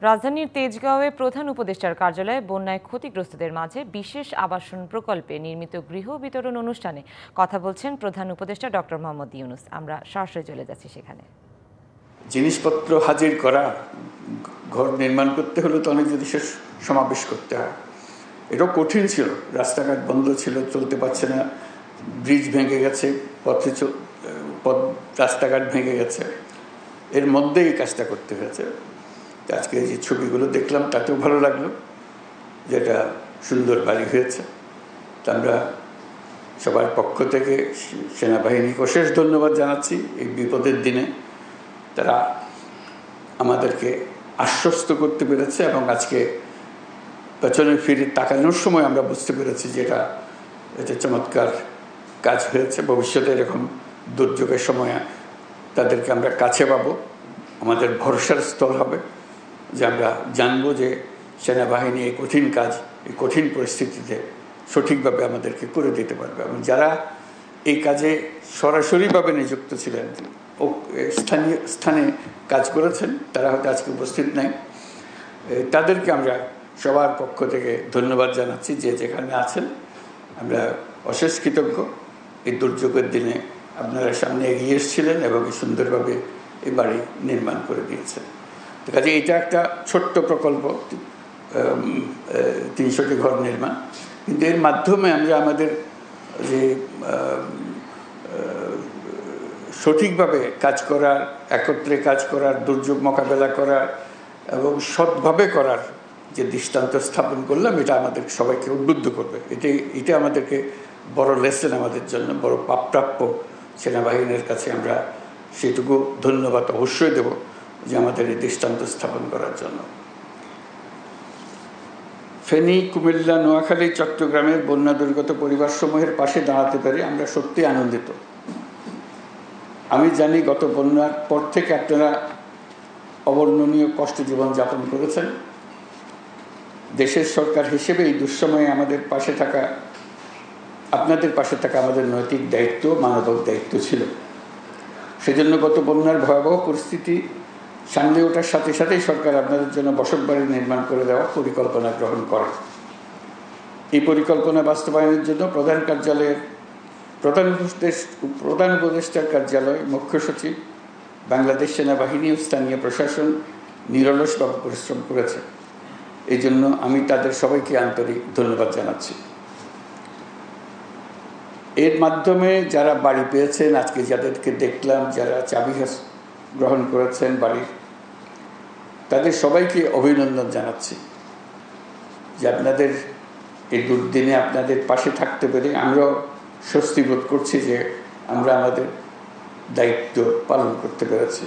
রাজধানীর তেজগাঁওয়ে প্রধান উপদেষ্টার কার্যালয়ে বন্যায় ক্ষতিগ্রস্তদের মাঝে বিশেষ আবাসন প্রকল্পে নির্মিত গৃহ বিতরণ অনুষ্ঠানে কথা বলছেন প্রধান উপদেষ্টা ডক্টর মোহাম্মদ ইউনূস। আমরা সরাসরি চলে যাচ্ছি সেখানে। জিনিসপত্র হাজির করা, ঘর নির্মাণ করতে হলে তো অনেক জিনিসের সমাবেশ করতে হয়। এটাও কঠিন ছিল, রাস্তাঘাট বন্ধ ছিল, চলতে পারছে না, ব্রিজ ভেঙে গেছে, রাস্তাঘাট ভেঙে গেছে, এর মধ্যেই কাজটা করতে হয়েছে। আজকে যে ছবিগুলো দেখলাম তাতেও ভালো লাগলো, যেটা সুন্দর বাড়ি হয়েছে। তা আমরা সবার পক্ষ থেকে সেনাবাহিনীকে অশেষ ধন্যবাদ জানাচ্ছি। এই বিপদের দিনে তারা আমাদেরকে আশ্বস্ত করতে পেরেছে এবং আজকে পেছনে ফিরে তাকানোর সময় আমরা বুঝতে পেরেছি যে এটা চমৎকার কাজ হয়েছে। ভবিষ্যতে এরকম দুর্যোগের সময় তাদেরকে আমরা কাছে পাবো, আমাদের ভরসার স্থল হবে, যে আমরা জানবো যে সেনাবাহিনী এই কঠিন কাজ, এই কঠিন পরিস্থিতিতে সঠিকভাবে আমাদেরকে করে দিতে পারবে। এবং যারা এই কাজে সরাসরিভাবে নিযুক্ত ছিলেন, স্থানে কাজ করেছেন, তারা হয়তো আজকে উপস্থিত নাই, তাদেরকে আমরা সবার পক্ষ থেকে ধন্যবাদ জানাচ্ছি। যে যেখানে আছেন আমরা অশেষ কৃতজ্ঞ। এই দুর্যোগের দিনে আপনারা সামনে এগিয়ে এসেছিলেন এবং সুন্দরভাবে এই বাড়ি নির্মাণ করে দিয়েছেন। তো কাজে এটা একটা ছোট্ট প্রকল্প, 300টি ঘর নির্মাণ, কিন্তু এর মাধ্যমে আমরা আমাদের যে সঠিকভাবে কাজ করার, একত্রে কাজ করার, দুর্যোগ মোকাবেলা করার এবং সৎভাবে করার যে দৃষ্টান্ত স্থাপন করলাম, এটা আমাদের সবাইকে উদ্বুদ্ধ করবে। এটা আমাদেরকে বড় লেসেন, আমাদের জন্য বড় প্রাপ্য। সেনাবাহিনীর কাছে আমরা সেটুকু ধন্যবাদ অবশ্যই দেব যে আমাদের এই দৃষ্টান্ত স্থাপন করার জন্য। ফেনী, কুমিল্লা, নোয়াখালী, চট্টগ্রামের বন্যা দুর্গত পরিবারসমূহের পাশে দাঁড়াতে পেরে আমরা সত্যি আনন্দিত। আমি জানি গত বন্যার পর থেকে আপনারা অবর্ণনীয় কষ্টে জীবনযাপন করেছেন। দেশের সরকার হিসেবে এই দুঃসময়ে আমাদের পাশে থাকা, আপনাদের পাশে থাকা আমাদের নৈতিক দায়িত্ব, মানবিক দায়িত্ব ছিল। সেজন্য গত বন্যার ভয়াবহ পরিস্থিতি সামলে ওঠার সাথে সাথেই সরকার আপনাদের জন্য বসতবাড়ি নির্মাণ করে দেওয়ার পরিকল্পনা গ্রহণ করে। এই পরিকল্পনা বাস্তবায়নের জন্য প্রধান উপদেষ্টার কার্যালয়, মুখ্য সচিব, বাংলাদেশ সেনাবাহিনী ও স্থানীয় প্রশাসন নিরলসভাবে পরিশ্রম করেছে। এই জন্য আমি তাদের সবাইকে আন্তরিক ধন্যবাদ জানাচ্ছি। এর মাধ্যমে যারা বাড়ি পেয়েছেন, আজকে যাদেরকে দেখলাম, যারা চাবি গ্রহণ করেছেন বাড়ির, তাদের সবাইকে অভিনন্দন জানাচ্ছি যে আপনাদের এই দুর্দিনে আপনাদের পাশে থাকতে পেরে আমরাও স্বস্তি বোধ করছি যে আমরা আমাদের দায়িত্ব পালন করতে পেরেছি।